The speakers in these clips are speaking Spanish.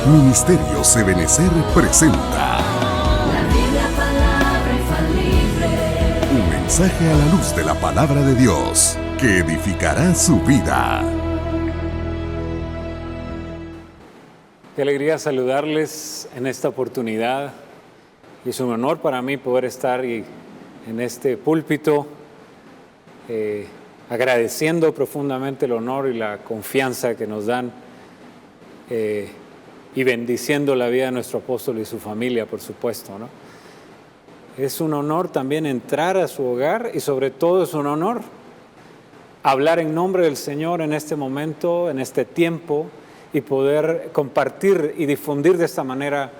Ministerios Ebenecer presenta La Biblia, palabra infalible. un mensaje a la luz de la palabra de Dios que edificará su vida. Qué alegría saludarles en esta oportunidad. Es un honor para mí poder estar en este púlpito, agradeciendo profundamente el honor y la confianza que nos dan y bendiciendo la vida de nuestro apóstol y su familia, por supuesto, ¿no? Es un honor también entrar a su hogar y sobre todo es un honor hablar en nombre del Señor en este momento, en este tiempo, y poder compartir y difundir de esta manera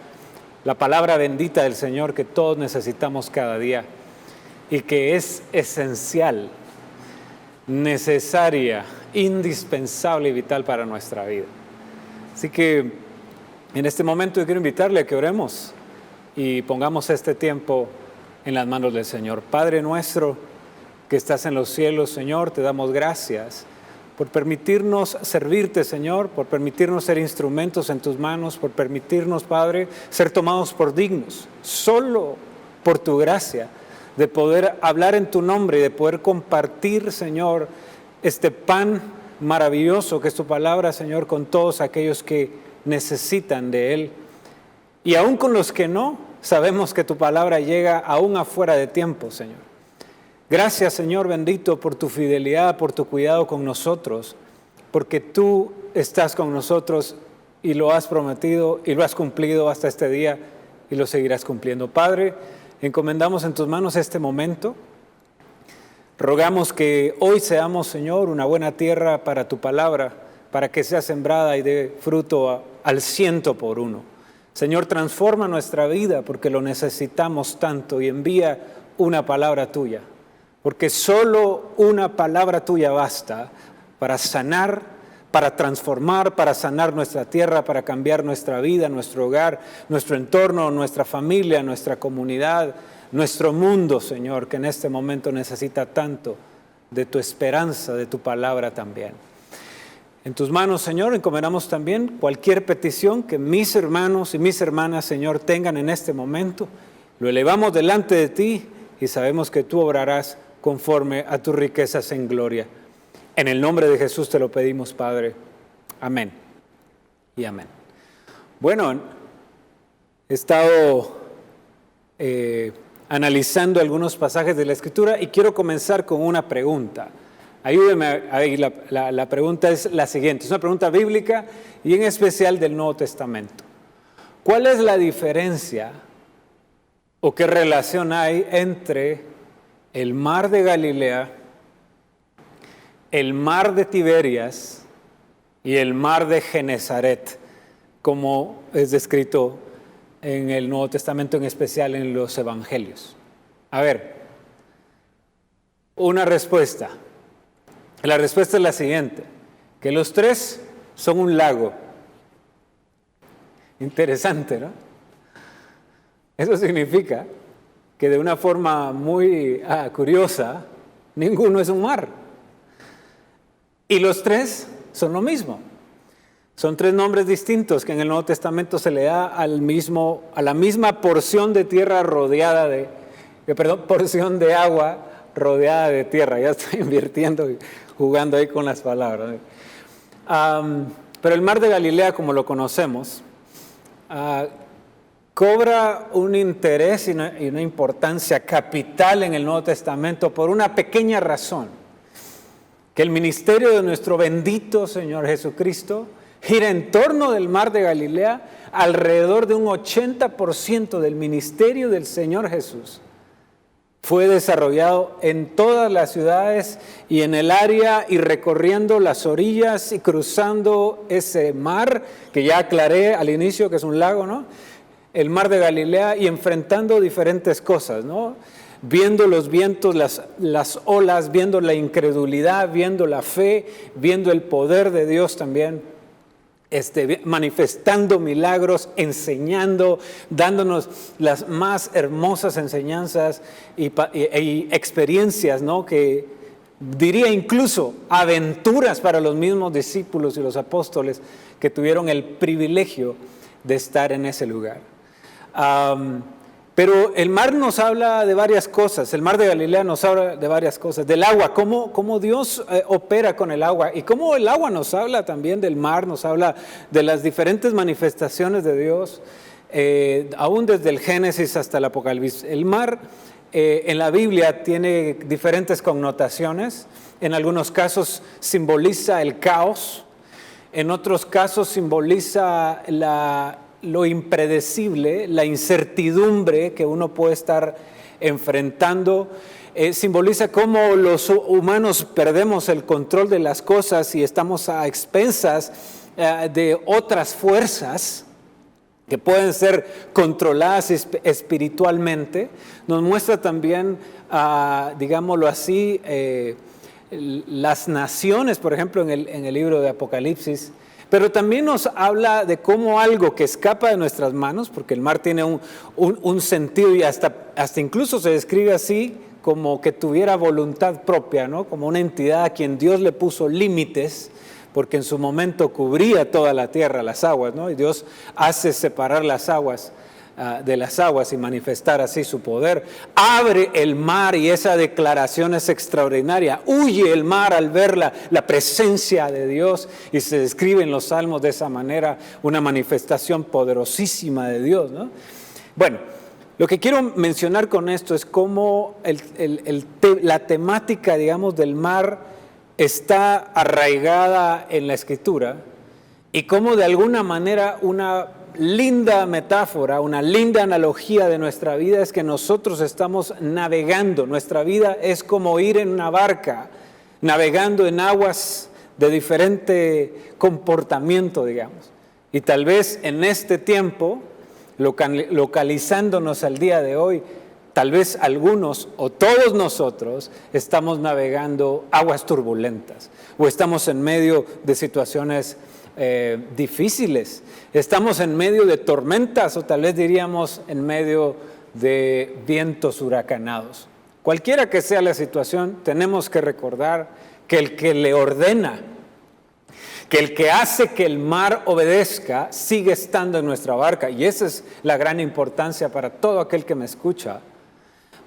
la palabra bendita del Señor que todos necesitamos cada día y que es esencial, necesaria, indispensable y vital para nuestra vida. Así que en este momento yo quiero invitarle a que oremos y pongamos este tiempo en las manos del Señor. Padre nuestro que estás en los cielos, Señor, te damos gracias por permitirnos servirte, Señor, por permitirnos ser instrumentos en tus manos, por permitirnos, Padre, ser tomados por dignos, solo por tu gracia, de poder hablar en tu nombre y de poder compartir, Señor, este pan maravilloso que es tu palabra, Señor, con todos aquellos que necesitan de él. Y aún con los que no, sabemos que tu palabra llega aún afuera de tiempo, Señor. Gracias, Señor bendito, por tu fidelidad, por tu cuidado con nosotros, porque tú estás con nosotros y lo has prometido y lo has cumplido hasta este día y lo seguirás cumpliendo. Padre, encomendamos en tus manos este momento. Rogamos que hoy seamos, Señor, una buena tierra para tu palabra, para que sea sembrada y dé fruto al 100%. Señor, transforma nuestra vida porque lo necesitamos tanto y envía una palabra tuya. Porque solo una palabra tuya basta para sanar, para transformar, para sanar nuestra tierra, para cambiar nuestra vida, nuestro hogar, nuestro entorno, nuestra familia, nuestra comunidad, nuestro mundo, Señor, que en este momento necesita tanto de tu esperanza, de tu palabra también. En tus manos, Señor, encomendamos también cualquier petición que mis hermanos y mis hermanas, Señor, tengan en este momento. Lo elevamos delante de ti y sabemos que tú obrarás conforme a tus riquezas en gloria. En el nombre de Jesús te lo pedimos, Padre. Amén y amén. Bueno, he estado analizando algunos pasajes de la Escritura y quiero comenzar con una pregunta. Ayúdeme ahí, la pregunta es la siguiente. Es una pregunta bíblica y en especial del Nuevo Testamento. ¿Cuál es la diferencia o qué relación hay entre el mar de Galilea, el mar de Tiberias y el mar de Genezaret, como es descrito en el Nuevo Testamento, en especial en los Evangelios? A ver, una respuesta. La respuesta es la siguiente, que los tres son un lago. Interesante, ¿no? Eso significa que de una forma muy curiosa, ninguno es un mar. Y los tres son lo mismo. Son tres nombres distintos que en el Nuevo Testamento se le da a la misma porción de tierra rodeada porción de agua rodeada de tierra. Ya estoy invirtiendo y jugando ahí con las palabras. Pero el mar de Galilea, como lo conocemos, cobra un interés y una importancia capital en el Nuevo Testamento por una pequeña razón, que el ministerio de nuestro bendito Señor Jesucristo gira en torno del mar de Galilea. Alrededor de un 80% del ministerio del Señor Jesús fue desarrollado en todas las ciudades y en el área y recorriendo las orillas y cruzando ese mar, que ya aclaré al inicio que es un lago, ¿no? El mar de Galilea, y enfrentando diferentes cosas, ¿no? Viendo los vientos, las olas, viendo la incredulidad, viendo la fe, viendo el poder de Dios también, manifestando milagros, enseñando, dándonos las más hermosas enseñanzas y experiencias, ¿no? Que diría incluso aventuras para los mismos discípulos y los apóstoles que tuvieron el privilegio de estar en ese lugar. Pero el mar nos habla de varias cosas, el mar de Galilea nos habla de varias cosas, del agua, cómo Dios opera con el agua y cómo el agua nos habla también del mar, nos habla de las diferentes manifestaciones de Dios, aún desde el Génesis hasta el Apocalipsis. El mar en la Biblia tiene diferentes connotaciones, en algunos casos simboliza el caos, en otros casos simboliza lo impredecible, la incertidumbre que uno puede estar enfrentando. Simboliza cómo los humanos perdemos el control de las cosas y estamos a expensas de otras fuerzas que pueden ser controladas espiritualmente. Nos muestra también, digámoslo así, las naciones, por ejemplo, en el libro de Apocalipsis. Pero también nos habla de cómo algo que escapa de nuestras manos, porque el mar tiene un sentido y hasta incluso se describe así como que tuviera voluntad propia, ¿no? Como una entidad a quien Dios le puso límites, porque en su momento cubría toda la tierra, las aguas, ¿no? Y Dios hace separar las aguas de las aguas y manifestar así su poder. Abre el mar y esa declaración es extraordinaria. Huye el mar al ver la presencia de Dios y se describe en los salmos de esa manera, una manifestación poderosísima de Dios, ¿no? Bueno, lo que quiero mencionar con esto es cómo la temática, digamos, del mar está arraigada en la Escritura y cómo de alguna manera una linda metáfora, una linda analogía de nuestra vida es que nosotros estamos navegando. Nuestra vida es como ir en una barca, navegando en aguas de diferente comportamiento, digamos. Y tal vez en este tiempo, localizándonos al día de hoy, tal vez algunos o todos nosotros estamos navegando aguas turbulentas o estamos en medio de situaciones difíciles, estamos en medio de tormentas o tal vez diríamos en medio de vientos huracanados. Cualquiera que sea la situación, tenemos que recordar que el que le ordena, que el que hace que el mar obedezca, sigue estando en nuestra barca. Y esa es la gran importancia para todo aquel que me escucha,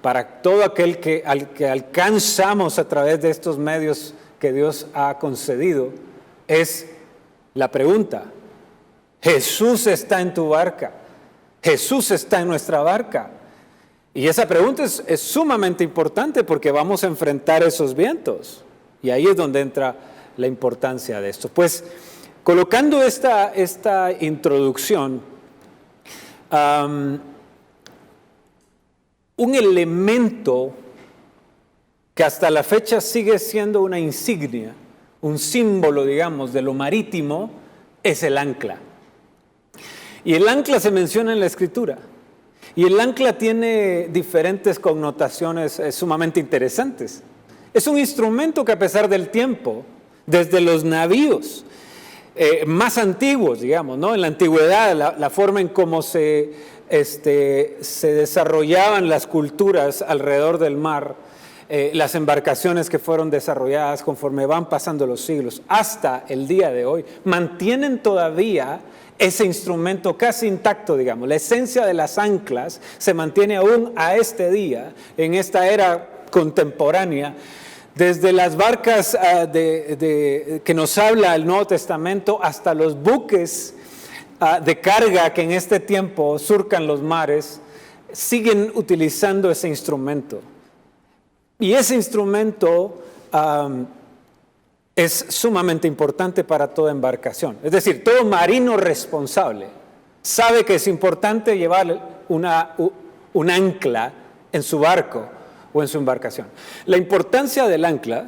para todo aquel que alcanzamos a través de estos medios que Dios ha concedido, es la pregunta: ¿Jesús está en tu barca? ¿Jesús está en nuestra barca? Y esa pregunta es sumamente importante porque vamos a enfrentar esos vientos. Y ahí es donde entra la importancia de esto. Pues, colocando esta introducción, un elemento que hasta la fecha sigue siendo una insignia, un símbolo, digamos, de lo marítimo, es el ancla. Y el ancla se menciona en la Escritura. Y el ancla tiene diferentes connotaciones sumamente interesantes. Es un instrumento que a pesar del tiempo, desde los navíos más antiguos, digamos, ¿no? En la antigüedad, la forma en cómo se desarrollaban las culturas alrededor del mar, las embarcaciones que fueron desarrolladas conforme van pasando los siglos hasta el día de hoy, mantienen todavía ese instrumento casi intacto, digamos. La esencia de las anclas se mantiene aún a este día, en esta era contemporánea, desde las barcas que nos habla el Nuevo Testamento hasta los buques de carga que en este tiempo surcan los mares, siguen utilizando ese instrumento. Y ese instrumento es sumamente importante para toda embarcación. Es decir, todo marino responsable sabe que es importante llevar un ancla en su barco o en su embarcación. La importancia del ancla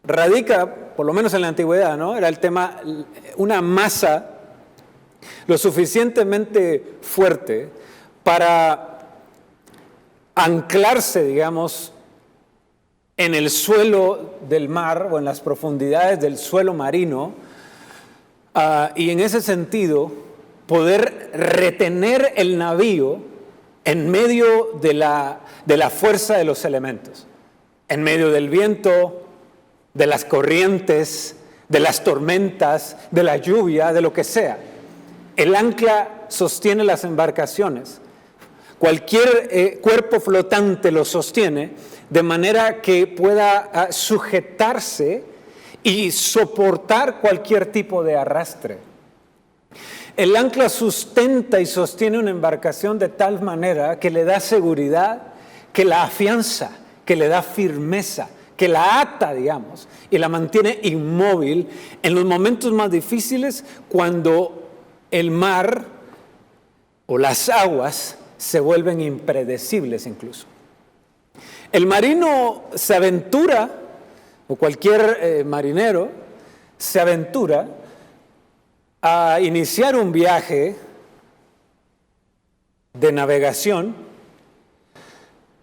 radica, por lo menos en la antigüedad, ¿no? Era el tema, una masa lo suficientemente fuerte para anclarse, digamos, en el suelo del mar o en las profundidades del suelo marino, y en ese sentido poder retener el navío en medio de la fuerza de los elementos, en medio del viento, de las corrientes, de las tormentas, de la lluvia, de lo que sea. El ancla sostiene las embarcaciones. Cualquier cuerpo flotante lo sostiene de manera que pueda sujetarse y soportar cualquier tipo de arrastre. El ancla sustenta y sostiene una embarcación de tal manera que le da seguridad, que la afianza, que le da firmeza, que la ata, digamos, y la mantiene inmóvil en los momentos más difíciles, cuando el mar o las aguas se vuelven impredecibles incluso. El marino se aventura, o cualquier marinero se aventura a iniciar un viaje de navegación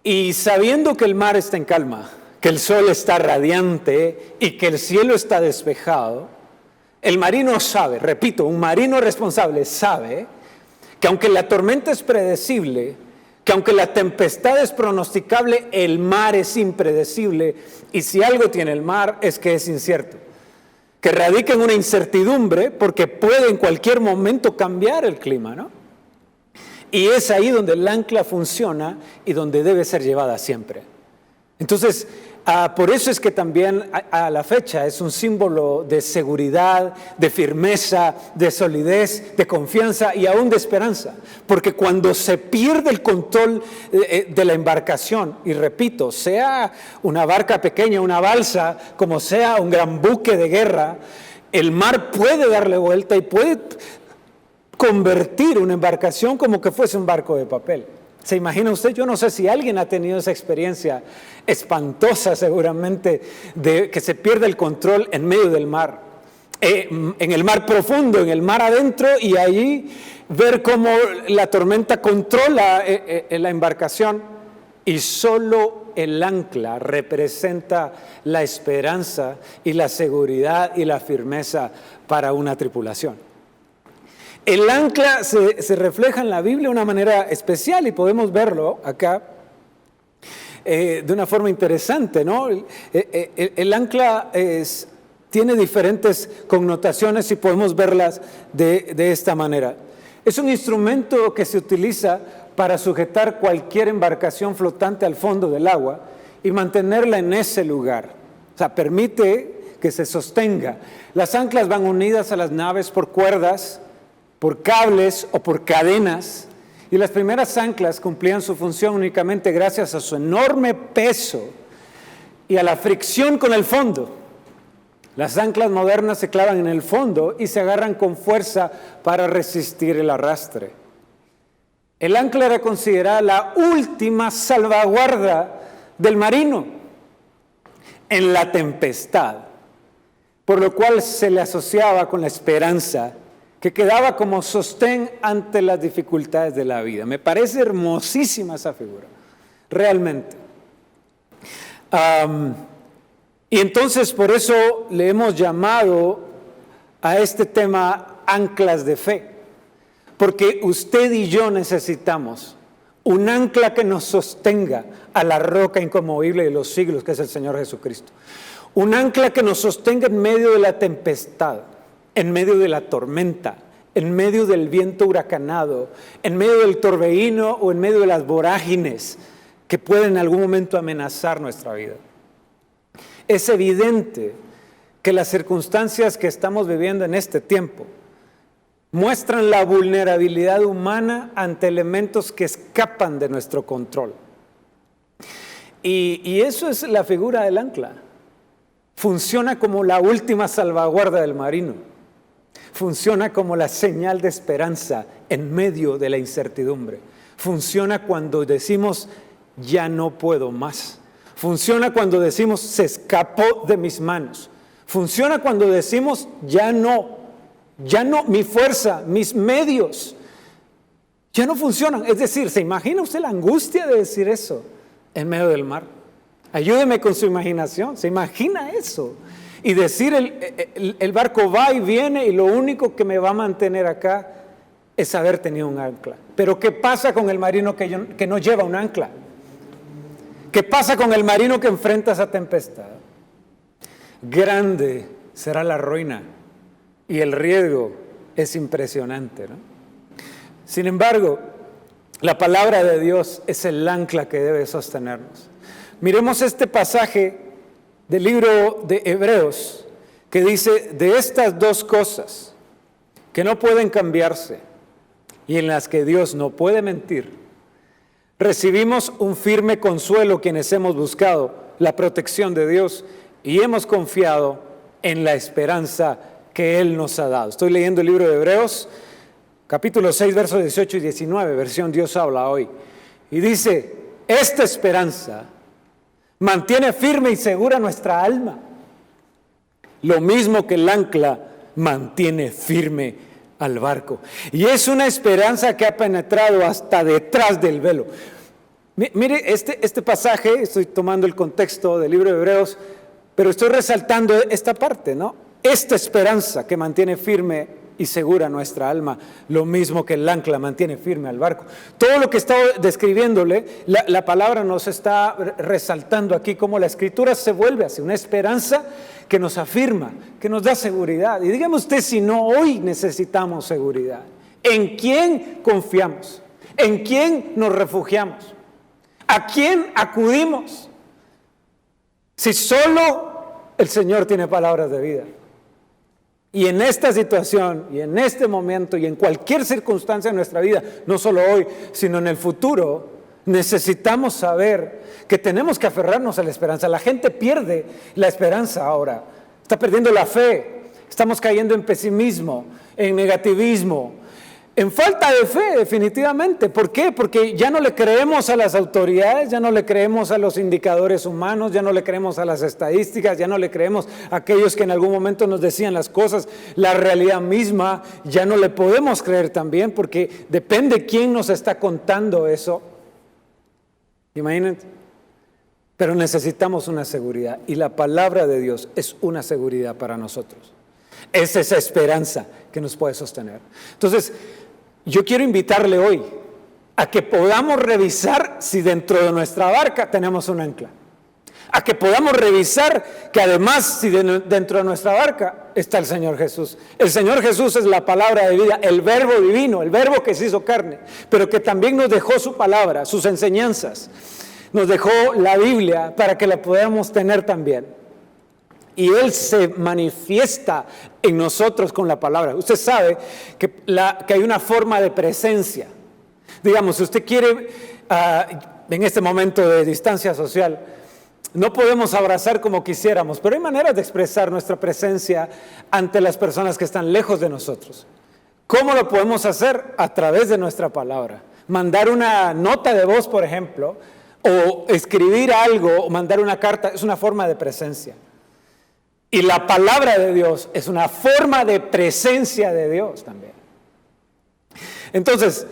y sabiendo que el mar está en calma, que el sol está radiante y que el cielo está despejado, el marino sabe, repito, un marino responsable sabe que aunque la tormenta es predecible, que aunque la tempestad es pronosticable, el mar es impredecible, y si algo tiene el mar es que es incierto, que radica en una incertidumbre porque puede en cualquier momento cambiar el clima, ¿no? Y es ahí donde el ancla funciona y donde debe ser llevada siempre. Entonces, por eso es que también a la fecha es un símbolo de seguridad, de firmeza, de solidez, de confianza y aún de esperanza. Porque cuando se pierde el control de la embarcación, y repito, sea una barca pequeña, una balsa, como sea un gran buque de guerra, el mar puede darle vuelta y puede convertir una embarcación como que fuese un barco de papel. ¿Se imagina usted? Yo no sé si alguien ha tenido esa experiencia espantosa seguramente de que se pierde el control en medio del mar, en el mar profundo, en el mar adentro, y allí ver cómo la tormenta controla la embarcación, y solo el ancla representa la esperanza y la seguridad y la firmeza para una tripulación. El ancla se refleja en la Biblia de una manera especial y podemos verlo acá de una forma interesante, ¿no? El ancla tiene diferentes connotaciones y podemos verlas de esta manera. Es un instrumento que se utiliza para sujetar cualquier embarcación flotante al fondo del agua y mantenerla en ese lugar. O sea, permite que se sostenga. Las anclas van unidas a las naves por cuerdas, por cables o por cadenas, y las primeras anclas cumplían su función únicamente gracias a su enorme peso y a la fricción con el fondo. Las anclas modernas se clavan en el fondo y se agarran con fuerza para resistir el arrastre. El ancla era considerada la última salvaguarda del marino en la tempestad, por lo cual se le asociaba con la esperanza, que quedaba como sostén ante las dificultades de la vida. Me parece hermosísima esa figura, realmente. Y entonces por eso le hemos llamado a este tema anclas de fe, porque usted y yo necesitamos un ancla que nos sostenga a la roca inconmovible de los siglos, que es el Señor Jesucristo. Un ancla que nos sostenga en medio de la tempestad, en medio de la tormenta, en medio del viento huracanado, en medio del torbellino o en medio de las vorágines que pueden en algún momento amenazar nuestra vida. Es evidente que las circunstancias que estamos viviendo en este tiempo muestran la vulnerabilidad humana ante elementos que escapan de nuestro control. Y eso es la figura del ancla. Funciona como la última salvaguarda del marino. Funciona como la señal de esperanza en medio de la incertidumbre. Funciona cuando decimos, ya no puedo más. Funciona cuando decimos, se escapó de mis manos. Funciona cuando decimos, ya no, mi fuerza, mis medios, ya no funcionan. Es decir, ¿se imagina usted la angustia de decir eso en medio del mar? Ayúdeme con su imaginación. ¿Se imagina eso? Y decir, el barco va y viene y lo único que me va a mantener acá es haber tenido un ancla. Pero ¿qué pasa con el marino que no lleva un ancla? ¿Qué pasa con el marino que enfrenta esa tempestad? Grande será la ruina y el riesgo es impresionante, ¿no? Sin embargo, la palabra de Dios es el ancla que debe sostenernos. Miremos este pasaje del libro de Hebreos que dice: de estas dos cosas que no pueden cambiarse y en las que Dios no puede mentir, recibimos un firme consuelo quienes hemos buscado la protección de Dios y hemos confiado en la esperanza que Él nos ha dado. Estoy leyendo el libro de Hebreos, capítulo 6, versos 18 y 19, versión Dios habla hoy. Y dice: esta esperanza mantiene firme y segura nuestra alma, lo mismo que el ancla mantiene firme al barco. Y es una esperanza que ha penetrado hasta detrás del velo. Mire, este pasaje, estoy tomando el contexto del libro de Hebreos, pero estoy resaltando esta parte, ¿no? Esta esperanza que mantiene firme y segura nuestra alma, lo mismo que el ancla mantiene firme al barco. Todo lo que está describiéndole, la palabra nos está resaltando aquí cómo la Escritura se vuelve hacia una esperanza que nos afirma, que nos da seguridad. Y dígame usted si no hoy necesitamos seguridad. ¿En quién confiamos? ¿En quién nos refugiamos? ¿A quién acudimos? Si solo el Señor tiene palabras de vida. Y en esta situación, y en este momento, y en cualquier circunstancia de nuestra vida, no solo hoy, sino en el futuro, necesitamos saber que tenemos que aferrarnos a la esperanza. La gente pierde la esperanza ahora, está perdiendo la fe, estamos cayendo en pesimismo, en negativismo, en falta de fe, definitivamente. ¿Por qué? Porque ya no le creemos a las autoridades, ya no le creemos a los indicadores humanos, ya no le creemos a las estadísticas, ya no le creemos a aquellos que en algún momento nos decían las cosas. La realidad misma ya no le podemos creer también, porque depende quién nos está contando eso. Imagínense. Pero necesitamos una seguridad, y la palabra de Dios es una seguridad para nosotros. Es esa esperanza que nos puede sostener. Entonces, yo quiero invitarle hoy a que podamos revisar si dentro de nuestra barca tenemos un ancla. A que podamos revisar que además si dentro de nuestra barca está el Señor Jesús. El Señor Jesús es la palabra de vida, el verbo divino, el verbo que se hizo carne, pero que también nos dejó su palabra, sus enseñanzas. Nos dejó la Biblia para que la podamos tener también. Y Él se manifiesta en nosotros con la palabra. Usted sabe que hay una forma de presencia. Digamos, si usted quiere, en este momento de distancia social, no podemos abrazar como quisiéramos, pero hay maneras de expresar nuestra presencia ante las personas que están lejos de nosotros. ¿Cómo lo podemos hacer? A través de nuestra palabra. Mandar una nota de voz, por ejemplo, o escribir algo, o mandar una carta, es una forma de presencia. Y la palabra de Dios es una forma de presencia de Dios también. Entonces,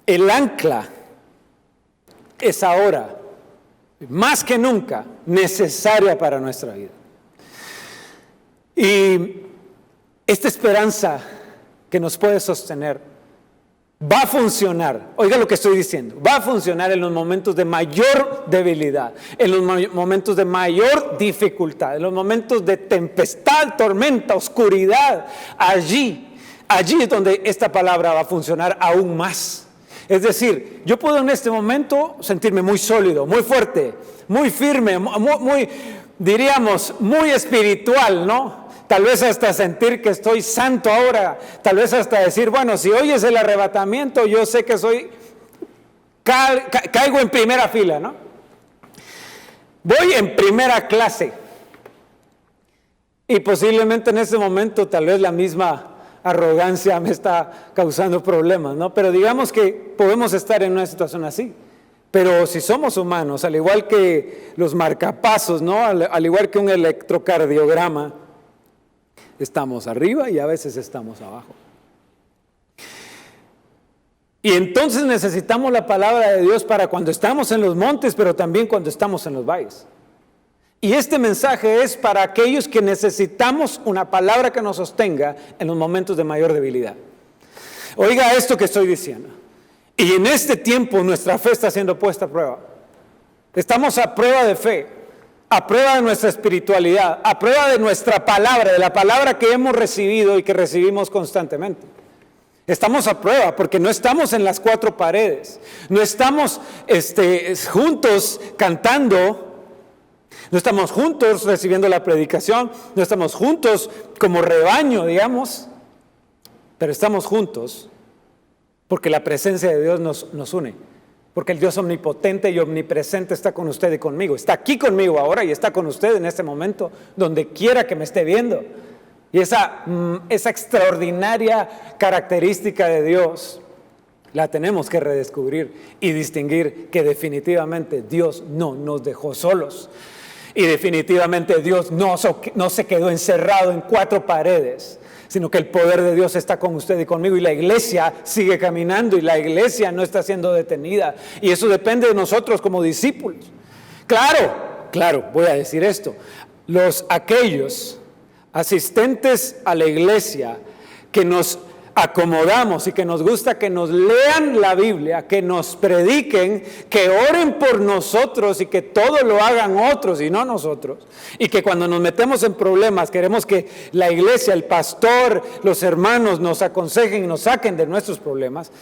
el ancla es ahora, más que nunca, necesaria para nuestra vida. Y esta esperanza que nos puede sostener va a funcionar, oiga lo que estoy diciendo, va a funcionar en los momentos de mayor debilidad, en los momentos de mayor dificultad, en los momentos de tempestad, tormenta, oscuridad. Allí es donde esta palabra va a funcionar aún más. Es decir, yo puedo en este momento sentirme muy sólido, muy fuerte, muy firme, diríamos, muy espiritual, ¿no? Tal vez hasta sentir que estoy santo ahora, tal vez hasta decir, bueno, si hoy es el arrebatamiento, yo sé que caigo en primera fila, ¿no? Voy en primera clase. Y posiblemente en ese momento tal vez la misma arrogancia me está causando problemas, ¿no? Pero digamos que podemos estar en una situación así. Pero si somos humanos, al igual que los marcapasos, ¿no? Al igual que un electrocardiograma, estamos arriba y a veces estamos abajo. Y entonces necesitamos la palabra de Dios para cuando estamos en los montes, pero también cuando estamos en los valles. Y este mensaje es para aquellos que necesitamos una palabra que nos sostenga en los momentos de mayor debilidad. Oiga esto que estoy diciendo. Y en este tiempo nuestra fe está siendo puesta a prueba. Estamos a prueba de fe. a prueba de nuestra espiritualidad, a prueba de nuestra palabra, de la palabra que hemos recibido y que recibimos constantemente. Estamos a prueba porque no estamos en las cuatro paredes, no estamos juntos cantando, no estamos juntos recibiendo la predicación, no estamos juntos como rebaño, digamos, pero estamos juntos porque la presencia de Dios nos une. Porque el Dios omnipotente y omnipresente está con usted y conmigo. Está aquí conmigo ahora y está con usted en este momento, donde quiera que me esté viendo. Y esa extraordinaria característica de Dios la tenemos que redescubrir y distinguir que definitivamente Dios no nos dejó solos. Y definitivamente Dios no se quedó encerrado en cuatro paredes, sino que el poder de Dios está con usted y conmigo, y la iglesia sigue caminando, y la iglesia no está siendo detenida, y eso depende de nosotros como discípulos. Claro, voy a decir esto, aquellos asistentes a la iglesia que nos acomodamos y que nos gusta que nos lean la Biblia, que nos prediquen, que oren por nosotros y que todo lo hagan otros y no nosotros, y que cuando nos metemos en problemas queremos que la iglesia, el pastor, los hermanos nos aconsejen y nos saquen de nuestros problemas.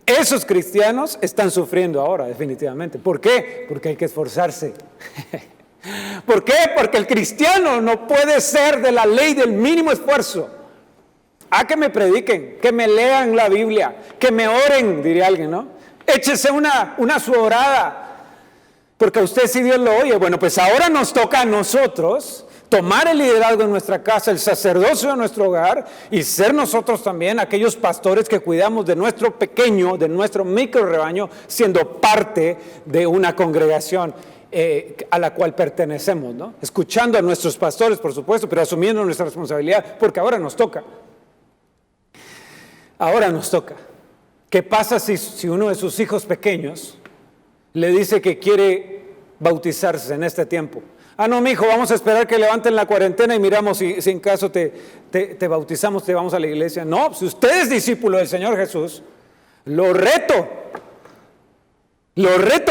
Esos cristianos están sufriendo ahora definitivamente. ¿Por qué? Porque hay que esforzarse. ¿Por qué? Porque el cristiano no puede ser de la ley del mínimo esfuerzo. Que me prediquen, que me lean la Biblia, que me oren, diría alguien, ¿no? Échese una su orada, porque a usted sí Dios lo oye. Bueno, pues ahora nos toca a nosotros tomar el liderazgo en nuestra casa, el sacerdocio de nuestro hogar, y ser nosotros también aquellos pastores que cuidamos de nuestro pequeño, de nuestro micro rebaño, siendo parte de una congregación a la cual pertenecemos, ¿no? Escuchando a nuestros pastores, por supuesto, pero asumiendo nuestra responsabilidad, porque ahora nos toca. Ahora nos toca. ¿Qué pasa si uno de sus hijos pequeños le dice que quiere bautizarse en este tiempo? No, mijo, vamos a esperar que levanten la cuarentena y miramos si en caso te bautizamos, te vamos a la iglesia. No, si usted es discípulo del Señor Jesús, lo reto.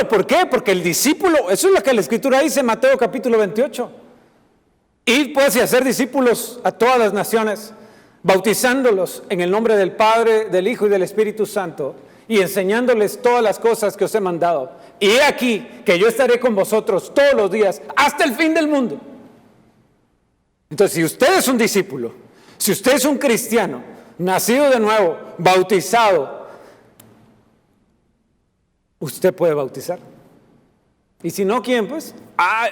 ¿Por qué? Porque el discípulo, eso es lo que la Escritura dice en Mateo capítulo 28. Ir pues y hacer discípulos a todas las naciones, bautizándolos en el nombre del Padre, del Hijo y del Espíritu Santo, y enseñándoles todas las cosas que os he mandado. Y he aquí que yo estaré con vosotros todos los días hasta el fin del mundo. Entonces, si usted es un discípulo, si usted es un cristiano, nacido de nuevo, bautizado, usted puede bautizar. Y si no, ¿quién pues?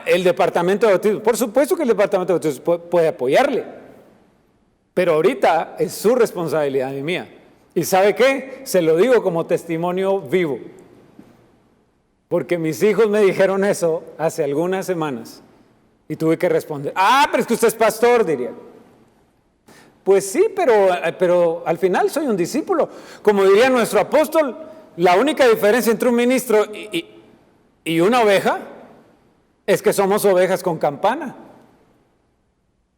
El departamento de bautismo. Por supuesto que el departamento de bautismo puede apoyarle. Pero ahorita es su responsabilidad y mía. ¿Y sabe qué? Se lo digo como testimonio vivo. Porque mis hijos me dijeron eso hace algunas semanas. Y tuve que responder. Pero es que usted es pastor, diría. Pues sí, pero al final soy un discípulo. Como diría nuestro apóstol, la única diferencia entre un ministro y una oveja es que somos ovejas con campana.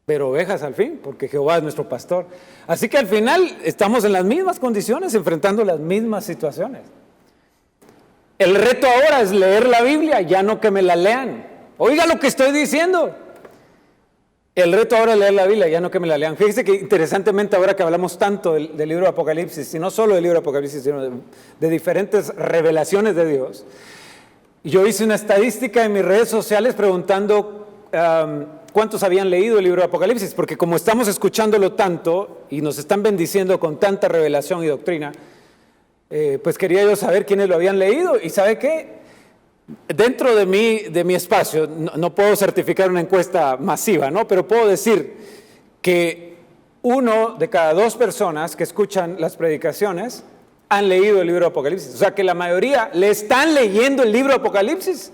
Pero ovejas al fin, porque Jehová es nuestro pastor. Así que al final estamos en las mismas condiciones, enfrentando las mismas situaciones. El reto ahora es leer la Biblia, ya no que me la lean. Oiga lo que estoy diciendo. El reto ahora es leer la Biblia, ya no que me la lean. Fíjese que interesantemente ahora que hablamos tanto del libro de Apocalipsis, y no solo del libro de Apocalipsis, sino de diferentes revelaciones de Dios, yo hice una estadística en mis redes sociales preguntando cuántos habían leído el libro de Apocalipsis, porque como estamos escuchándolo tanto y nos están bendiciendo con tanta revelación y doctrina, pues quería yo saber quiénes lo habían leído. Y ¿sabe qué? Dentro de mi espacio, no puedo certificar una encuesta masiva, ¿no? Pero puedo decir que 1 de cada 2 personas que escuchan las predicaciones han leído el libro de Apocalipsis. O sea que la mayoría le están leyendo el libro de Apocalipsis.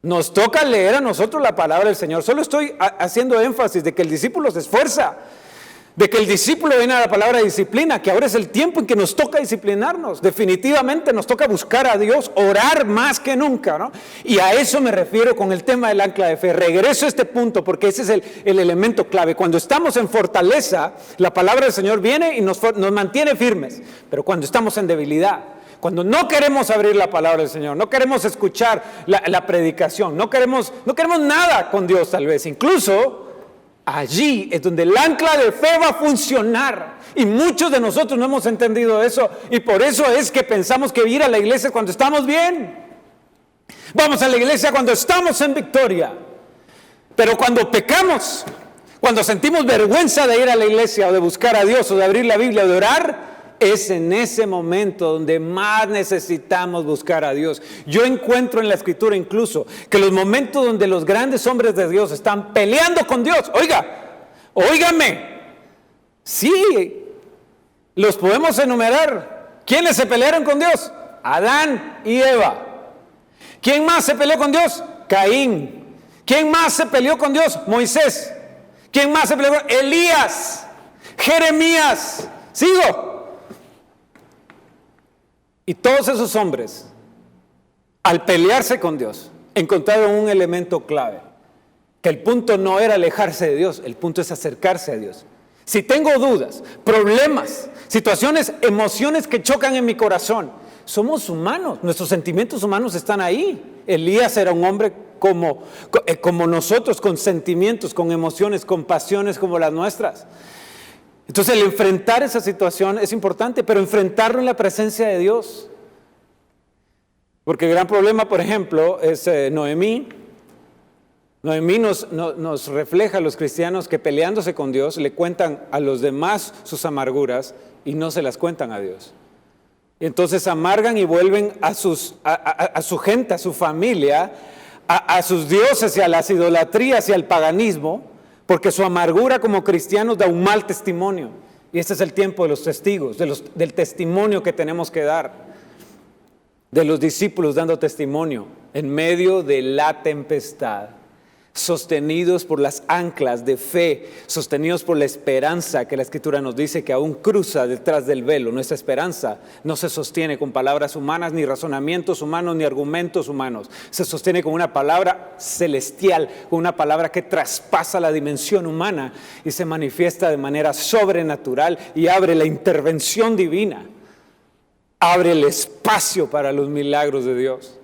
Nos toca leer a nosotros la palabra del Señor. Solo estoy haciendo énfasis de que el discípulo se esfuerza, de que el discípulo viene a la palabra disciplina, que ahora es el tiempo en que nos toca disciplinarnos. Definitivamente nos toca buscar a Dios, orar más que nunca, ¿no? Y a eso me refiero con el tema del ancla de fe. Regreso a este punto porque ese es el elemento clave. Cuando estamos en fortaleza, la palabra del Señor viene y nos mantiene firmes. Pero cuando estamos en debilidad, cuando no queremos abrir la palabra del Señor, no queremos escuchar la predicación, no queremos nada con Dios tal vez, incluso allí es donde el ancla de fe va a funcionar. Y muchos de nosotros no hemos entendido eso, y por eso es que pensamos que ir a la iglesia es cuando estamos bien. Vamos a la iglesia cuando estamos en victoria. Pero cuando pecamos, cuando sentimos vergüenza de ir a la iglesia o de buscar a Dios o de abrir la Biblia o de orar, es en ese momento donde más necesitamos buscar a Dios. Yo encuentro en la Escritura incluso que los momentos donde los grandes hombres de Dios están peleando con Dios, óigame, sí, los podemos enumerar. ¿Quiénes se pelearon con Dios? Adán y Eva. ¿Quién más se peleó con Dios? Caín. ¿Quién más se peleó con Dios? Moisés. ¿Quién más se peleó con Dios? Elías. Jeremías. Sigo. Y todos esos hombres, al pelearse con Dios, encontraron un elemento clave. Que el punto no era alejarse de Dios, el punto es acercarse a Dios. Si tengo dudas, problemas, situaciones, emociones que chocan en mi corazón, somos humanos, nuestros sentimientos humanos están ahí. Elías era un hombre como nosotros, con sentimientos, con emociones, con pasiones como las nuestras. Entonces el enfrentar esa situación es importante, pero enfrentarlo en la presencia de Dios. Porque el gran problema, por ejemplo, es Noemí. Noemí nos refleja a los cristianos que peleándose con Dios le cuentan a los demás sus amarguras y no se las cuentan a Dios. Y entonces amargan y vuelven a su gente, a su familia, a sus dioses y a las idolatrías y al paganismo, porque su amargura como cristianos da un mal testimonio. Y este es el tiempo de los testigos, del testimonio que tenemos que dar, de los discípulos dando testimonio en medio de la tempestad, sostenidos por las anclas de fe, sostenidos por la esperanza que la Escritura nos dice que aún cruza detrás del velo. Nuestra esperanza no se sostiene con palabras humanas, ni razonamientos humanos, ni argumentos humanos. Se sostiene con una palabra celestial, con una palabra que traspasa la dimensión humana y se manifiesta de manera sobrenatural y abre la intervención divina, abre el espacio para los milagros de Dios.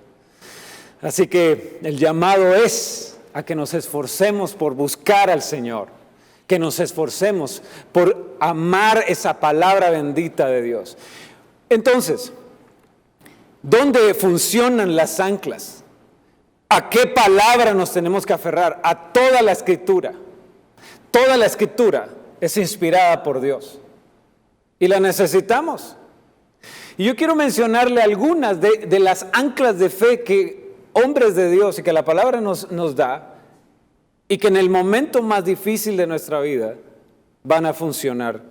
Así que el llamado es a que nos esforcemos por buscar al Señor, que nos esforcemos por amar esa palabra bendita de Dios. Entonces, ¿dónde funcionan las anclas? ¿A qué palabra nos tenemos que aferrar? A toda la Escritura. Toda la Escritura es inspirada por Dios y la necesitamos. Y yo quiero mencionarle algunas de las anclas de fe que hombres de Dios y que la palabra nos da y que en el momento más difícil de nuestra vida van a funcionar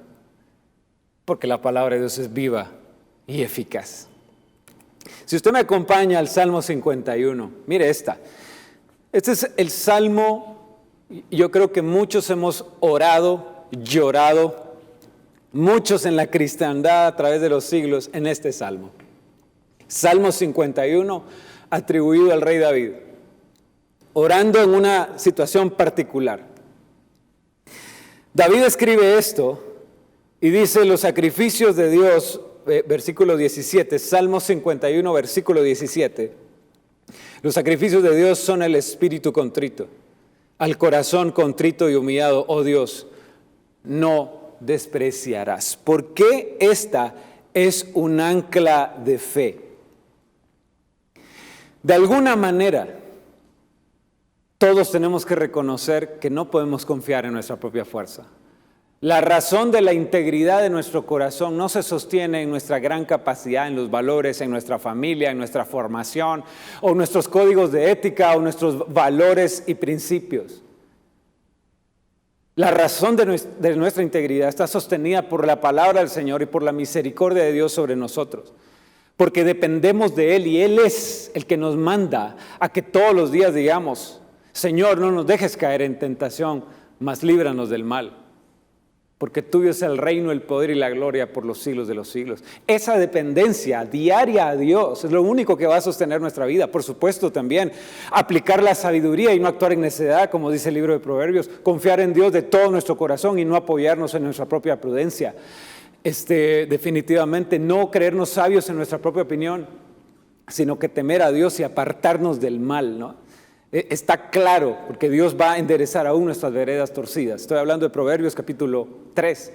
porque la palabra de Dios es viva y eficaz. Si usted me acompaña al Salmo 51, mire esta. Este es el Salmo, yo creo que muchos hemos orado, llorado, muchos en la cristiandad a través de los siglos en este Salmo. Salmo 51 atribuido al rey David, orando en una situación particular. David escribe esto y dice: los sacrificios de Dios, versículo 17, Salmo 51, versículo 17, los sacrificios de Dios son el espíritu contrito, al corazón contrito y humillado, oh Dios, no despreciarás. ¿Por qué esta es un ancla de fe? De alguna manera, todos tenemos que reconocer que no podemos confiar en nuestra propia fuerza. La razón de la integridad de nuestro corazón no se sostiene en nuestra gran capacidad, en los valores, en nuestra familia, en nuestra formación, o nuestros códigos de ética, o nuestros valores y principios. La razón de nuestra integridad está sostenida por la palabra del Señor y por la misericordia de Dios sobre nosotros. Porque dependemos de Él y Él es el que nos manda a que todos los días digamos: Señor, no nos dejes caer en tentación, mas líbranos del mal. Porque tuyo es el reino, el poder y la gloria por los siglos de los siglos. Esa dependencia diaria a Dios es lo único que va a sostener nuestra vida. Por supuesto también aplicar la sabiduría y no actuar en necedad, como dice el libro de Proverbios. Confiar en Dios de todo nuestro corazón y no apoyarnos en nuestra propia prudencia. definitivamente no creernos sabios en nuestra propia opinión, sino que temer a Dios y apartarnos del mal, ¿no? Está claro, porque Dios va a enderezar aún nuestras veredas torcidas. Estoy hablando de Proverbios capítulo 3.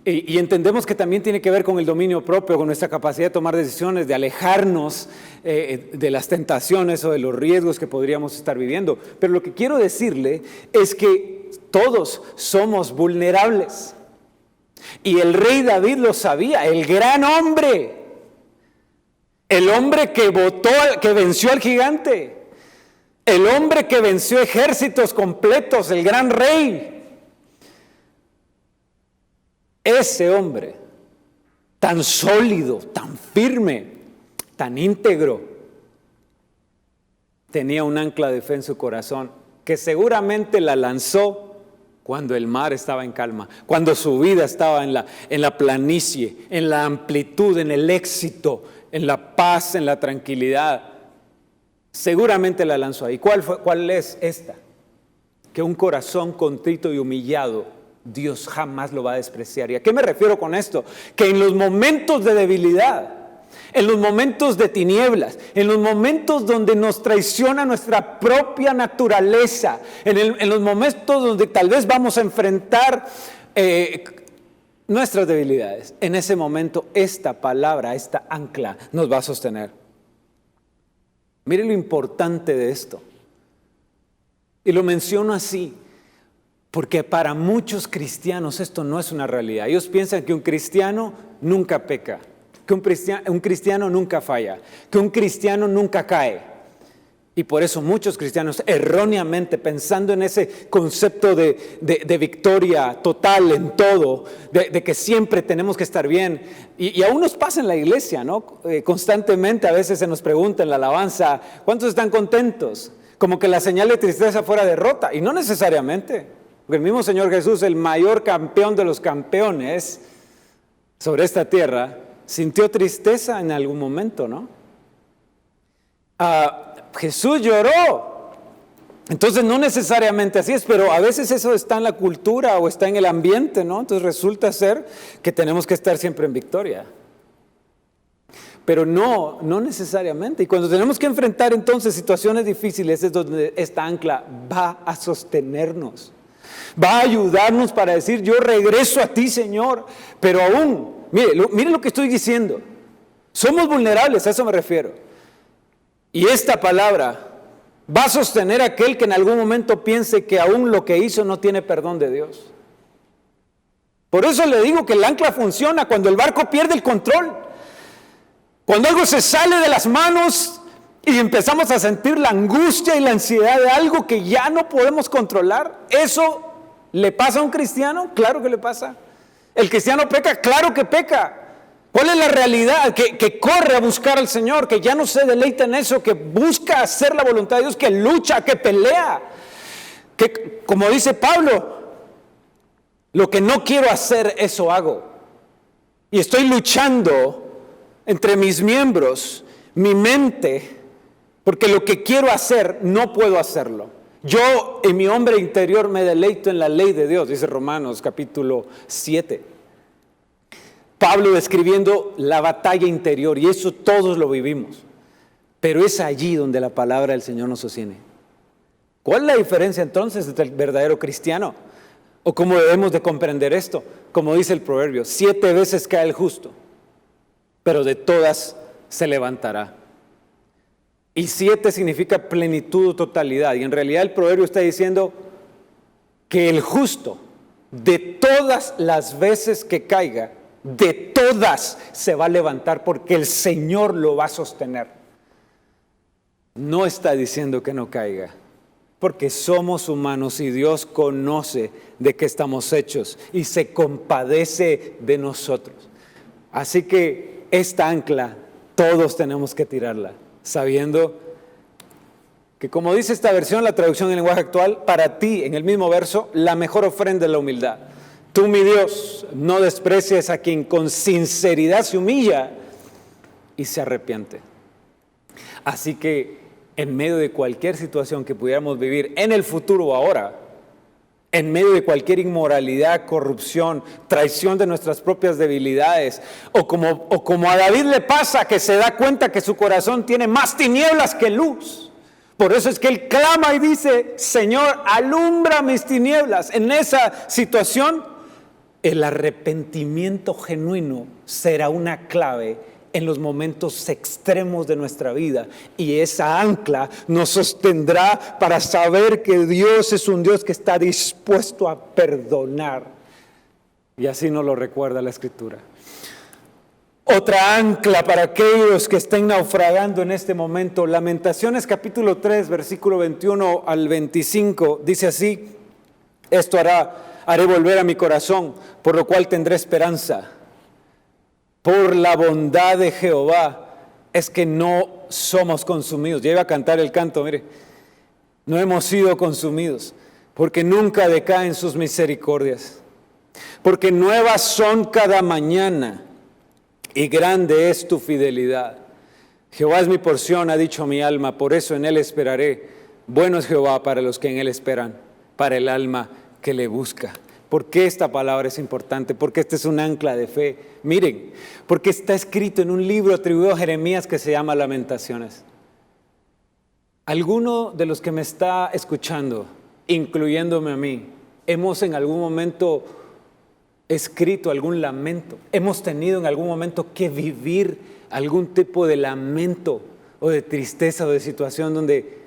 Y entendemos que también tiene que ver con el dominio propio, con nuestra capacidad de tomar decisiones, de alejarnos de las tentaciones o de los riesgos que podríamos estar viviendo. Pero lo que quiero decirle es que todos somos vulnerables. Y el rey David lo sabía, el gran hombre, el hombre que venció al gigante, el hombre que venció ejércitos completos, el gran rey. Ese hombre, tan sólido, tan firme, tan íntegro, tenía un ancla de fe en su corazón que seguramente la lanzó cuando el mar estaba en calma, cuando su vida estaba en la planicie, en la amplitud, en el éxito, en la paz, en la tranquilidad. Seguramente la lanzó ahí. ¿Cuál es esta? Que un corazón contrito y humillado, Dios jamás lo va a despreciar. ¿Y a qué me refiero con esto? Que en los momentos de debilidad, en los momentos de tinieblas, en los momentos donde nos traiciona nuestra propia naturaleza, en los momentos donde tal vez vamos a enfrentar nuestras debilidades, en ese momento esta palabra, esta ancla nos va a sostener. Mire lo importante de esto. Y lo menciono así, porque para muchos cristianos esto no es una realidad. Ellos piensan que un cristiano nunca peca, que un cristiano nunca falla, que un cristiano nunca cae. Y por eso muchos cristianos erróneamente, pensando en ese concepto de victoria total en todo, de que siempre tenemos que estar bien. Y aún nos pasa en la iglesia, ¿no? Constantemente a veces se nos pregunta en la alabanza, ¿cuántos están contentos? Como que la señal de tristeza fuera derrota. Y no necesariamente. Porque el mismo Señor Jesús, el mayor campeón de los campeones sobre esta tierra, sintió tristeza en algún momento, ¿no? Jesús lloró. Entonces no necesariamente así es, pero a veces eso está en la cultura o está en el ambiente, ¿no? Entonces resulta ser que tenemos que estar siempre en victoria. Pero no necesariamente. Y cuando tenemos que enfrentar entonces situaciones difíciles es donde esta ancla va a sostenernos. Va a ayudarnos para decir, yo regreso a ti, Señor. Pero aún, mire lo que estoy diciendo. Somos vulnerables, a eso me refiero. Y esta palabra va a sostener a aquel que en algún momento piense que aún lo que hizo no tiene perdón de Dios. Por eso le digo que el ancla funciona cuando el barco pierde el control. Cuando algo se sale de las manos y empezamos a sentir la angustia y la ansiedad de algo que ya no podemos controlar. ¿Eso le pasa a un cristiano? Claro que le pasa. ¿El cristiano peca? Claro que peca. ¿Cuál es la realidad? Que corre a buscar al Señor, que ya no se deleita en eso, que busca hacer la voluntad de Dios, que lucha, que pelea. Que, como dice Pablo, lo que no quiero hacer, eso hago. Y estoy luchando entre mis miembros, mi mente, porque lo que quiero hacer, no puedo hacerlo. Yo en mi hombre interior me deleito en la ley de Dios, dice Romanos capítulo 7. Pablo describiendo la batalla interior, y eso todos lo vivimos. Pero es allí donde la palabra del Señor nos sostiene. ¿Cuál es la diferencia entonces entre el verdadero cristiano? ¿O cómo debemos de comprender esto? Como dice el proverbio, 7 veces cae el justo, pero de todas se levantará. Y 7 significa plenitud o totalidad. Y en realidad el proverbio está diciendo que el justo, de todas las veces que caiga, de todas se va a levantar porque el Señor lo va a sostener. No está diciendo que no caiga, porque somos humanos y Dios conoce de qué estamos hechos y se compadece de nosotros. Así que esta ancla todos tenemos que tirarla, sabiendo que, como dice esta versión, la traducción en lenguaje actual, para ti, en el mismo verso, la mejor ofrenda es la humildad. Tú, mi Dios, no desprecies a quien con sinceridad se humilla y se arrepiente. Así que, en medio de cualquier situación que pudiéramos vivir en el futuro o ahora, en medio de cualquier inmoralidad, corrupción, traición de nuestras propias debilidades, o como a David le pasa, que se da cuenta que su corazón tiene más tinieblas que luz. Por eso es que él clama y dice: Señor, alumbra mis tinieblas. En esa situación, el arrepentimiento genuino será una clave en los momentos extremos de nuestra vida, y esa ancla nos sostendrá para saber que Dios es un Dios que está dispuesto a perdonar, y así nos lo recuerda la Escritura. Otra ancla para aquellos que estén naufragando en este momento, Lamentaciones capítulo 3, versículo 21 al 25, dice así: esto haré volver a mi corazón, por lo cual tendré esperanza. Por la bondad de Jehová es que no somos consumidos. Ya iba a cantar el canto, mire. No hemos sido consumidos, porque nunca decaen sus misericordias. Porque nuevas son cada mañana, y grande es tu fidelidad. Jehová es mi porción, ha dicho mi alma, por eso en él esperaré. Bueno es Jehová para los que en él esperan, para el alma que le busca. ¿Por qué esta palabra es importante? Porque este es un ancla de fe. Miren, porque está escrito en un libro atribuido a Jeremías que se llama Lamentaciones. Alguno de los que me está escuchando, incluyéndome a mí, hemos en algún momento escrito algún lamento. Hemos tenido en algún momento que vivir algún tipo de lamento o de tristeza o de situación donde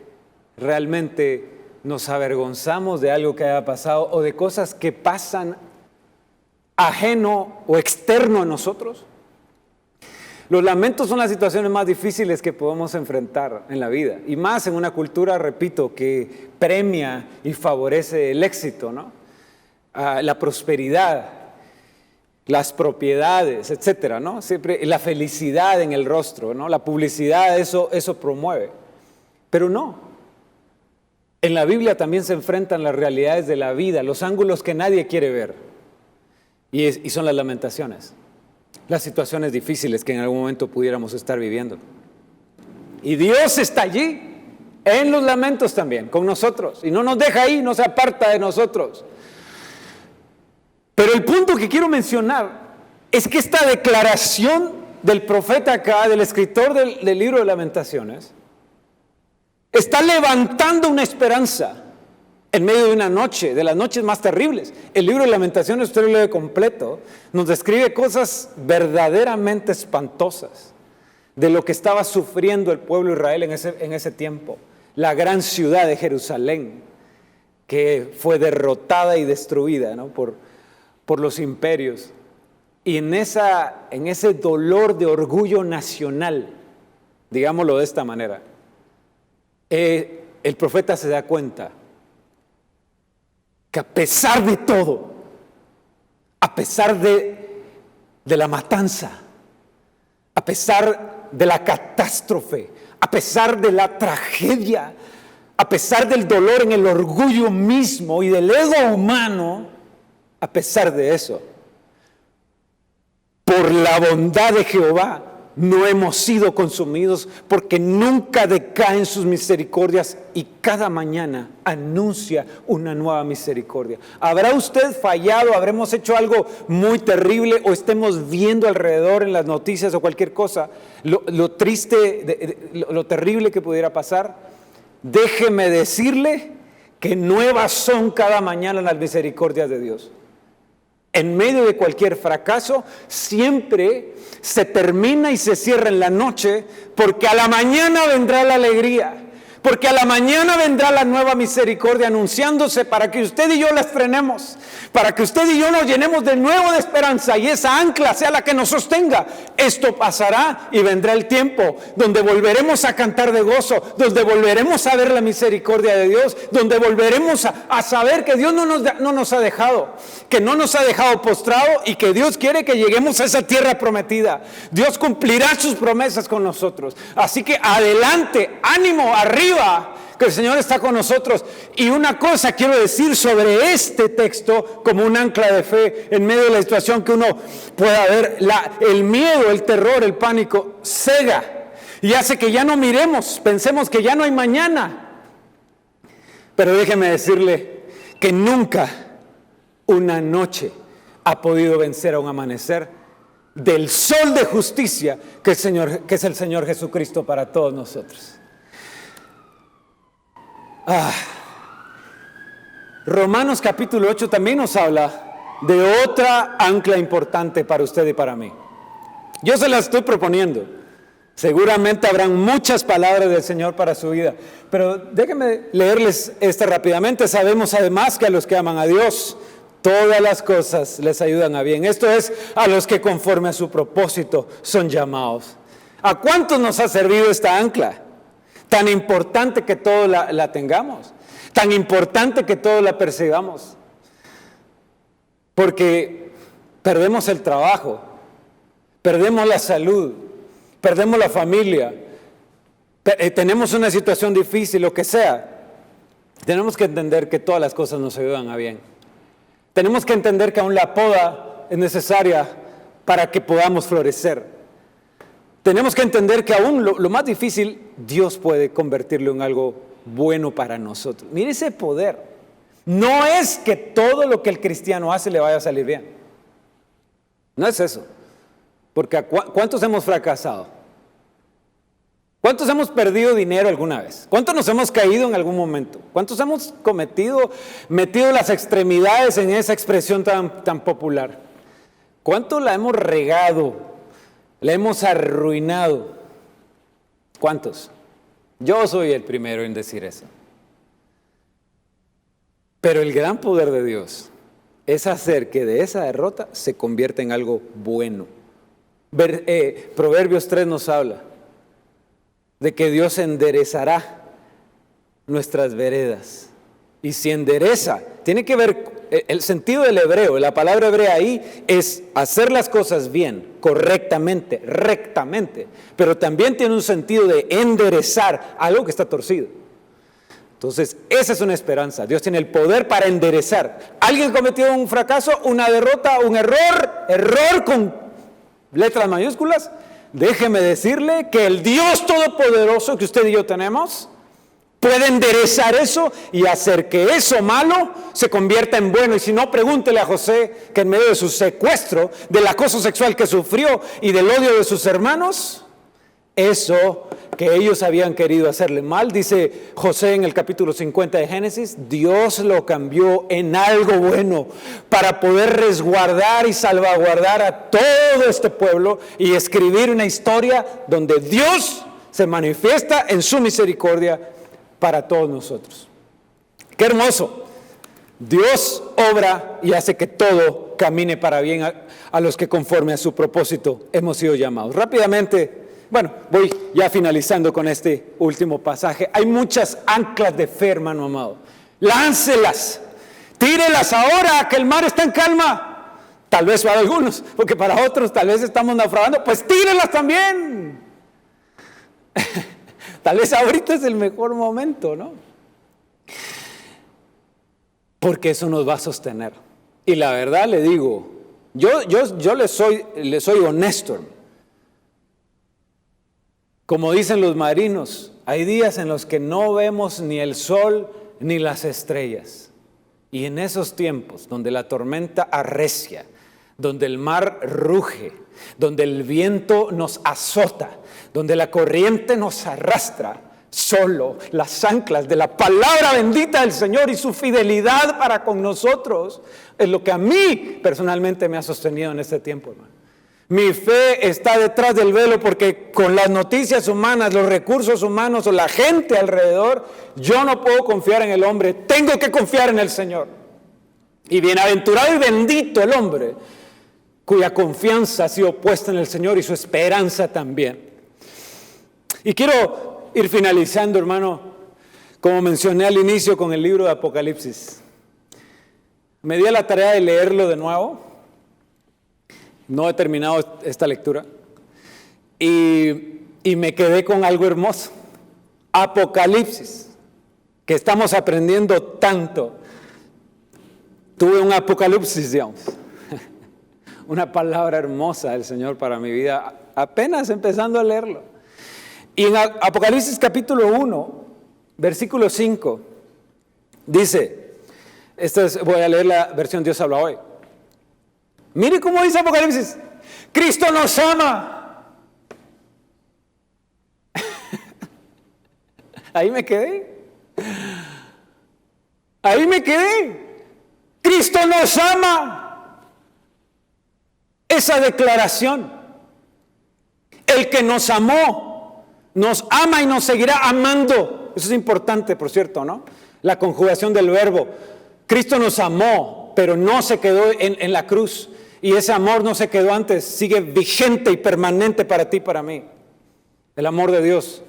realmente nos avergonzamos de algo que haya pasado o de cosas que pasan ajeno o externo a nosotros. Los lamentos son las situaciones más difíciles que podemos enfrentar en la vida, y más en una cultura, repito, que premia y favorece el éxito, ¿no? La prosperidad, las propiedades, etcétera, ¿no? Siempre la felicidad en el rostro, ¿no? La publicidad, eso promueve. Pero no. En la Biblia también se enfrentan las realidades de la vida, los ángulos que nadie quiere ver. Y son las lamentaciones, las situaciones difíciles que en algún momento pudiéramos estar viviendo. Y Dios está allí, en los lamentos también, con nosotros. Y no nos deja ahí, no se aparta de nosotros. Pero el punto que quiero mencionar es que esta declaración del profeta acá, del escritor del libro de Lamentaciones, está levantando una esperanza en medio de una noche, de las noches más terribles. El libro de Lamentaciones, usted lo lee completo, nos describe cosas verdaderamente espantosas de lo que estaba sufriendo el pueblo de Israel en ese tiempo. La gran ciudad de Jerusalén, que fue derrotada y destruida, ¿no? por los imperios. Y en ese dolor de orgullo nacional, digámoslo de esta manera, el profeta se da cuenta que a pesar de todo, a pesar de la matanza, a pesar de la catástrofe, a pesar de la tragedia, a pesar del dolor en el orgullo mismo y del ego humano, a pesar de eso, por la bondad de Jehová, no hemos sido consumidos, porque nunca decaen sus misericordias y cada mañana anuncia una nueva misericordia. ¿Habrá usted fallado? ¿Habremos hecho algo muy terrible? ¿O estemos viendo alrededor en las noticias o cualquier cosa lo triste, lo terrible que pudiera pasar? Déjeme decirle que nuevas son cada mañana las misericordias de Dios. En medio de cualquier fracaso, siempre se termina y se cierra en la noche, porque a la mañana vendrá la alegría, porque a la mañana vendrá la nueva misericordia anunciándose para que usted y yo la estrenemos, para que usted y yo nos llenemos de nuevo de esperanza y esa ancla sea la que nos sostenga. Esto pasará y vendrá el tiempo donde volveremos a cantar de gozo, donde volveremos a ver la misericordia de Dios, donde volveremos a saber que Dios no nos ha dejado, que no nos ha dejado postrado y que Dios quiere que lleguemos a esa tierra prometida. Dios cumplirá sus promesas con nosotros. Así que adelante, ánimo, arriba, que el Señor está con nosotros. Y una cosa quiero decir sobre este texto como un ancla de fe en medio de la situación que uno pueda ver. El miedo, el terror, el pánico cega y hace que ya no miremos, pensemos que ya no hay mañana. Pero déjeme decirle que nunca una noche ha podido vencer a un amanecer del sol de justicia que es el Señor Jesucristo para todos nosotros. Romanos capítulo 8 también nos habla de otra ancla importante para usted y para mí. Yo se la estoy proponiendo. Seguramente habrán muchas palabras del Señor para su vida, pero déjenme leerles esta rápidamente. Sabemos además que a los que aman a Dios, todas las cosas les ayudan a bien. Esto es, a los que conforme a su propósito son llamados. ¿A cuántos nos ha servido esta ancla? Tan importante que todos la tengamos, tan importante que todos la persigamos, porque perdemos el trabajo, perdemos la salud, perdemos la familia, tenemos una situación difícil, lo que sea. Tenemos que entender que todas las cosas nos ayudan a bien. Tenemos que entender que aún la poda es necesaria para que podamos florecer. Tenemos que entender que aún lo más difícil, Dios puede convertirlo en algo bueno para nosotros. Mire ese poder. No es que todo lo que el cristiano hace le vaya a salir bien. No es eso. Porque ¿cuántos hemos fracasado? ¿Cuántos hemos perdido dinero alguna vez? ¿Cuántos nos hemos caído en algún momento? ¿Cuántos hemos metido las extremidades en esa expresión tan popular? ¿Cuánto la hemos regado? La hemos arruinado. ¿Cuántos? Yo soy el primero en decir eso. Pero el gran poder de Dios es hacer que de esa derrota se convierta en algo bueno. Proverbios 3 nos habla de que Dios enderezará nuestras veredas. Y si endereza, tiene que ver, el sentido del hebreo, la palabra hebrea ahí es hacer las cosas bien, correctamente, rectamente, pero también tiene un sentido de enderezar algo que está torcido. Entonces, esa es una esperanza. Dios tiene el poder para enderezar. ¿Alguien cometió un fracaso, una derrota, un error con letras mayúsculas? Déjeme decirle que el Dios Todopoderoso que usted y yo tenemos puede enderezar eso y hacer que eso malo se convierta en bueno. Y si no, pregúntele a José, que en medio de su secuestro, del acoso sexual que sufrió y del odio de sus hermanos, eso que ellos habían querido hacerle mal, dice José en el capítulo 50 de Génesis, Dios lo cambió en algo bueno para poder resguardar y salvaguardar a todo este pueblo y escribir una historia donde Dios se manifiesta en su misericordia para todos nosotros. ¡Qué hermoso! Dios obra y hace que todo camine para bien a los que conforme a su propósito hemos sido llamados. Rápidamente, bueno, voy ya finalizando con este último pasaje. Hay muchas anclas de fe, hermano amado. Láncelas, tírelas ahora que el mar está en calma. Tal vez para algunos, porque para otros tal vez estamos naufragando. Pues tírelas también. Tal vez ahorita es el mejor momento, ¿no? Porque eso nos va a sostener. Y la verdad le digo, yo le soy honesto. Como dicen los marinos, hay días en los que no vemos ni el sol ni las estrellas. Y en esos tiempos donde la tormenta arrecia, donde el mar ruge, donde el viento nos azota, donde la corriente nos arrastra, solo las anclas de la palabra bendita del Señor y su fidelidad para con nosotros es lo que a mí personalmente me ha sostenido en este tiempo, hermano. Mi fe está detrás del velo porque con las noticias humanas, los recursos humanos o la gente alrededor, yo no puedo confiar en el hombre, tengo que confiar en el Señor. Y bienaventurado y bendito el hombre cuya confianza ha sido puesta en el Señor y su esperanza también. Y quiero ir finalizando, hermano, como mencioné al inicio con el libro de Apocalipsis. Me di a la tarea de leerlo de nuevo. No he terminado esta lectura. Y me quedé con algo hermoso. Apocalipsis, que estamos aprendiendo tanto. Tuve un apocalipsis, digamos. Una palabra hermosa del Señor para mi vida, apenas empezando a leerlo. Y en Apocalipsis capítulo 1, versículo 5, dice: Voy a leer la versión Dios habla hoy. Mire cómo dice Apocalipsis. Cristo nos ama. Ahí me quedé. Cristo nos ama. Esa declaración. El que nos amó, nos ama y nos seguirá amando. Eso es importante, por cierto, ¿no? La conjugación del verbo. Cristo nos amó, pero no se quedó en la cruz. Y ese amor no se quedó antes, sigue vigente y permanente para ti y para mí. El amor de Dios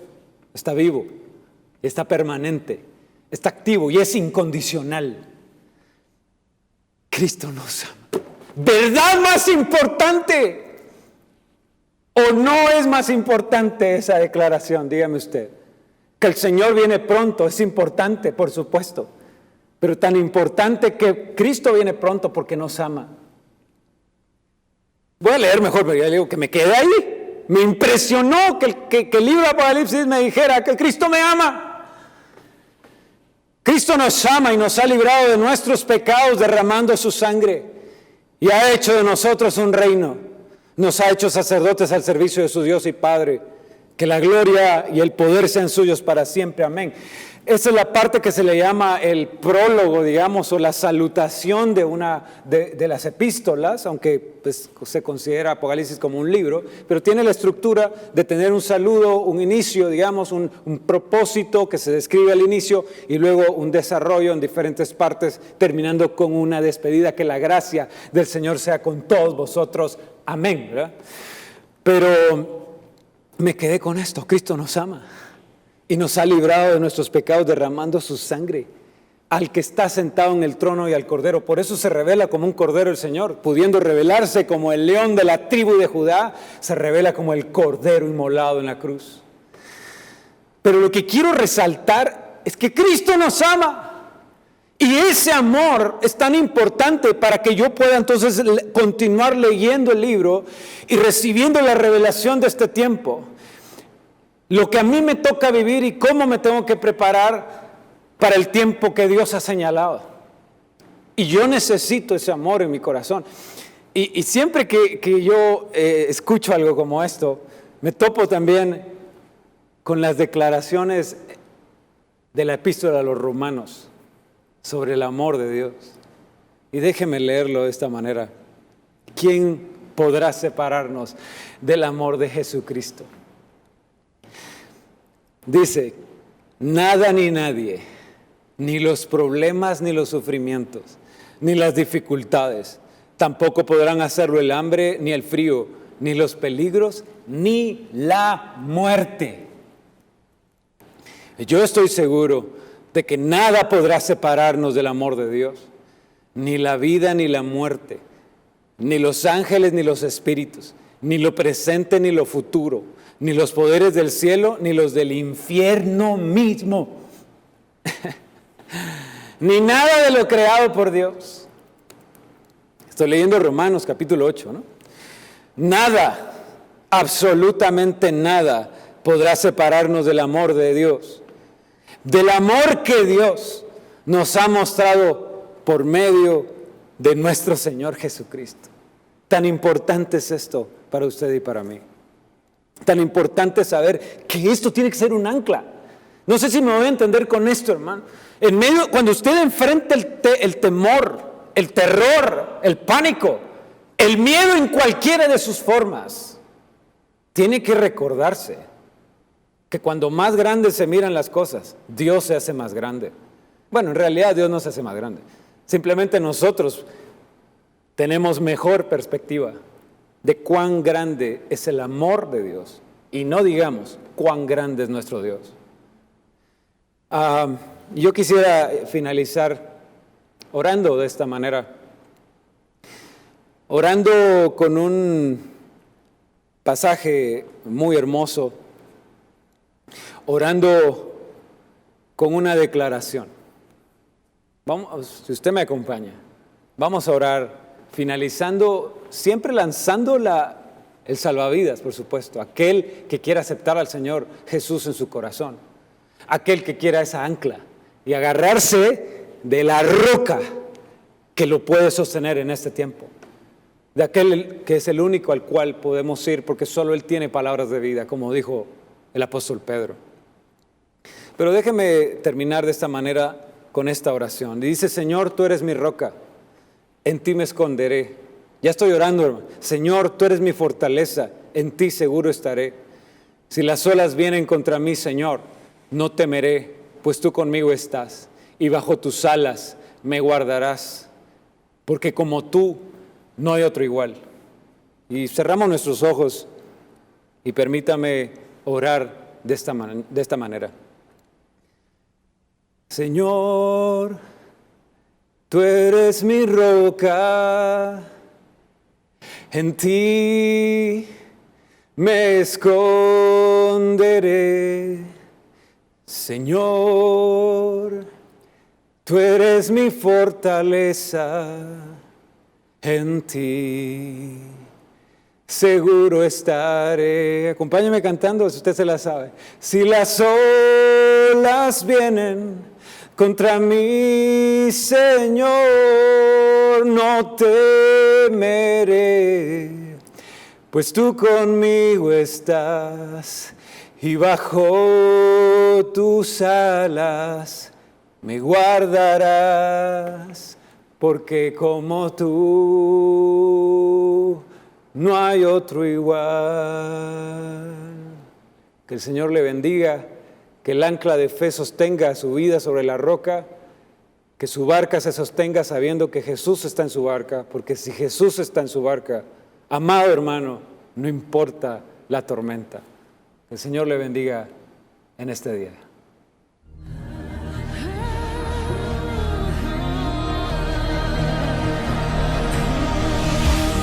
está vivo, está permanente, está activo y es incondicional. Cristo nos ama. ¿Verdad más importante? ¿O no es más importante esa declaración? Dígame usted. Que el Señor viene pronto, es importante, por supuesto. Pero tan importante que Cristo viene pronto porque nos ama. Voy a leer mejor, pero ya digo que me quedé ahí. Me impresionó que el libro de Apocalipsis me dijera que Cristo me ama. Cristo nos ama y nos ha librado de nuestros pecados derramando su sangre. Y ha hecho de nosotros un reino. Nos ha hecho sacerdotes al servicio de su Dios y Padre. Que la gloria y el poder sean suyos para siempre. Amén. Esa es la parte que se le llama el prólogo, digamos, o la salutación de las epístolas, aunque pues, se considera Apocalipsis como un libro, pero tiene la estructura de tener un saludo, un inicio, digamos, un propósito que se describe al inicio y luego un desarrollo en diferentes partes, terminando con una despedida. Que la gracia del Señor sea con todos vosotros. Amén, ¿verdad? Pero me quedé con esto. Cristo nos ama. Y nos ha librado de nuestros pecados derramando su sangre al que está sentado en el trono y al Cordero. Por eso se revela como un Cordero el Señor, pudiendo revelarse como el león de la tribu de Judá, se revela como el Cordero inmolado en la cruz. Pero lo que quiero resaltar es que Cristo nos ama. Y ese amor es tan importante para que yo pueda entonces continuar leyendo el libro y recibiendo la revelación de este tiempo. Lo que a mí me toca vivir y cómo me tengo que preparar para el tiempo que Dios ha señalado. Y yo necesito ese amor en mi corazón. Y siempre que yo escucho algo como esto, me topo también con las declaraciones de la epístola a los Romanos sobre el amor de Dios. Y déjeme leerlo de esta manera. ¿Quién podrá separarnos del amor de Jesucristo? Dice, nada ni nadie, ni los problemas ni los sufrimientos, ni las dificultades, tampoco podrán hacerlo el hambre, ni el frío, ni los peligros, ni la muerte. Yo estoy seguro de que nada podrá separarnos del amor de Dios, ni la vida ni la muerte, ni los ángeles ni los espíritus, ni lo presente ni lo futuro, ni los poderes del cielo, ni los del infierno mismo, ni nada de lo creado por Dios. Estoy leyendo Romanos capítulo 8, ¿no? Nada, absolutamente nada, podrá separarnos del amor de Dios. Del amor que Dios nos ha mostrado por medio de nuestro Señor Jesucristo. Tan importante es esto para usted y para mí. Tan importante saber que esto tiene que ser un ancla. No sé si me voy a entender con esto, hermano. En medio, cuando usted enfrenta el temor, el terror, el pánico, el miedo en cualquiera de sus formas, tiene que recordarse que cuando más grandes se miran las cosas, Dios se hace más grande. Bueno, en realidad Dios no se hace más grande. Simplemente nosotros tenemos mejor perspectiva de cuán grande es el amor de Dios y no digamos cuán grande es nuestro Dios. Yo quisiera finalizar orando de esta manera, orando con un pasaje muy hermoso, orando con una declaración. Vamos, si usted me acompaña, vamos a orar finalizando, siempre lanzando el salvavidas, por supuesto, aquel que quiera aceptar al Señor Jesús en su corazón, aquel que quiera esa ancla y agarrarse de la roca que lo puede sostener en este tiempo. De aquel que es el único al cual podemos ir, porque solo Él tiene palabras de vida, como dijo el apóstol Pedro. Pero déjeme terminar de esta manera con esta oración. Dice: Señor, tú eres mi roca, en ti me esconderé. Ya estoy orando, hermano. Señor, tú eres mi fortaleza, en ti seguro estaré. Si las olas vienen contra mí, Señor, no temeré, pues tú conmigo estás, y bajo tus alas me guardarás, porque como tú no hay otro igual. Y cerramos nuestros ojos y permítame orar de esta manera. Señor, tú eres mi roca, en ti me esconderé. Señor, tú eres mi fortaleza, en ti seguro estaré. Acompáñame cantando si usted se la sabe. Si las olas vienen contra mí, Señor, no temeré, pues tú conmigo estás, y bajo tus alas me guardarás, porque como tú no hay otro igual. Que el Señor le bendiga, que el ancla de fe sostenga su vida sobre la roca, que su barca se sostenga sabiendo que Jesús está en su barca, porque si Jesús está en su barca, amado hermano, no importa la tormenta. Que el Señor le bendiga en este día.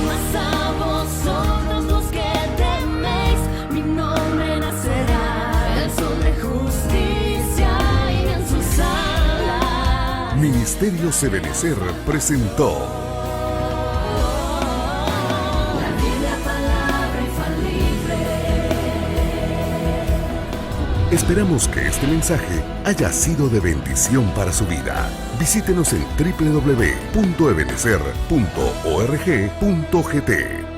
Mas a vosotros los que teméis, mi nombre nacerá, el sol de justicia y en sus alas. Ministerios Ebenecer presentó La Biblia, palabra infalible. Esperamos que este mensaje haya sido de bendición para su vida. Visítenos en www.ebenecer.org.gt.